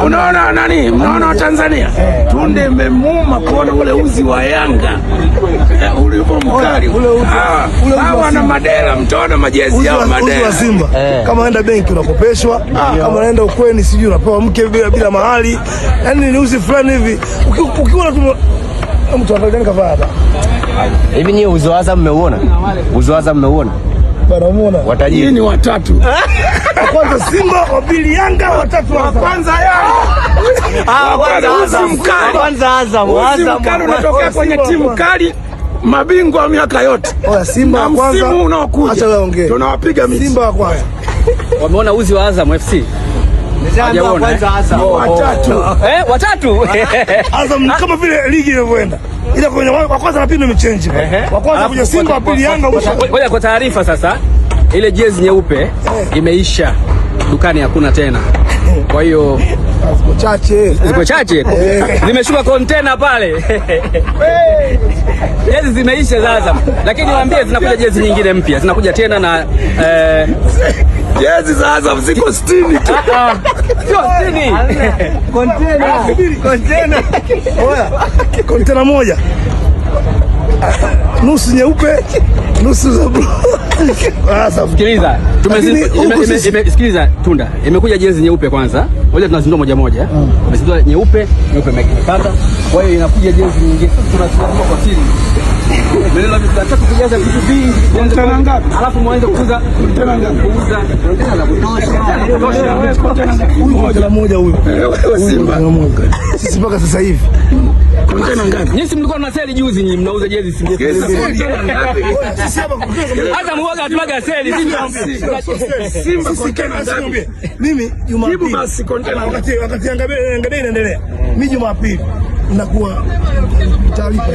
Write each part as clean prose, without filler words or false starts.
Unaona nani? Mnaona wa Tanzania Tunde imemuuma kuona ule uzi wa Yanga ulivyo mkali. Hawa na madela, mtaona majezi yao madela. Uzi wa Simba kama unaenda benki unakopeshwa, kama unaenda ukweni sijui unapewa mke bila mahali. Yaani ni uzi fulani hivi. Ukiona tu mtu anataka kavaa hapa. Hivi nyie uzi wa Azam mmeuona? Uzi wa Azam mmeuona? Bwana umeona? Watajini ni watatu. Wa kwanza Simba, wa pili Yanga, wa tatu wa kwanza Yanga. Kwanza Azam. Azam unatokea kwenye timu kali, mabingwa wa miaka yote. Oya Simba wa kwanza. Msimu unaokuja. Acha waongee. Tunawapiga miti. Simba wa kwanza. Wameona uzi wa Azam FC? Kwanza Azam. Watatu. Watatu. Azam kama vile ligi inavyoenda. Ila kwenye wa kwanza na pili imechange. Wa kwanza kwenye Simba, wa pili Yanga. Ngoja kwa taarifa sasa, ile jezi nyeupe imeisha dukani, hakuna tena. Kwa hiyo ziko chache zimeshuka container pale. Jezi zimeisha sasa, lakini niwaambie zinakuja jezi nyingine mpya, zinakuja tena na jezi za Azam ziko 60 tu. Sio 60. Container. Oya, container moja. Nusu nyeupe, nusu za blue. Sikiliza, sikiliza Tunda, imekuja jezi nyeupe kwanza. Ngoja tunazindua moja moja. Tumezindua nyeupe imepata. Kwa hiyo inakuja jezi nyingine. Tunazindua kwa siri. Mbele tunataka kujaza vitu vingi. Kontena ngapi? Alafu muanze kuuza kontena ngapi? Kuuza kontena la kutosha. Kontena moja huyo. Simba moja. Sisi mpaka sasa hivi. Kontena ngapi? Nyinyi mlikuwa mnaseli juzi, nyinyi mnauza jezi Simba. Sisi hapa hata muoga tunaga seli Simba kontena ngapi? Mimi Jumapili basi kontena wakati Yanga inaendelea. Mimi Jumapili nakuwa taarifa.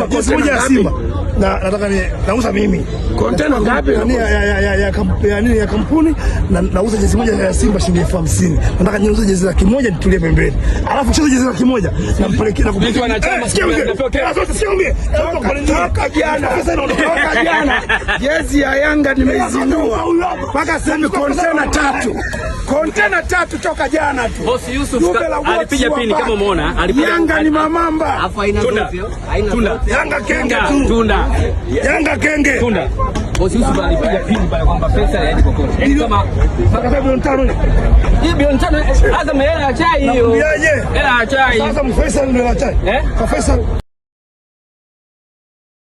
Kesi moja ya Simba. Na nataka nauza mimi. Kontena ngapi? Ya kampuni na nauza jezi moja ya Simba shilingi 50,000. Nataka niuze jezi 100,000 nitulie pembeni. Alafu cheza jezi 100,000 na mpelekea mtu anachama. Toka jana jezi ya Yanga nimeizindua. Mpaka sasa kontena 3. Kontena 3 toka jana tu. Boss Yusuf alipiga pini kama umeona. Yanga ni mamamba. Afu haina ndoto. Haina Yanga kenge tu. Tunda. Yanga kenge. Tunda. Boss Yusuf alipiga pini pale kwamba pesa haiji kokote. Kama mpaka bilioni 5. Hii bilioni 5 Azam hela ya chai hiyo. Hela ya chai. Sasa Faisal ndio ya chai. Kwa Faisal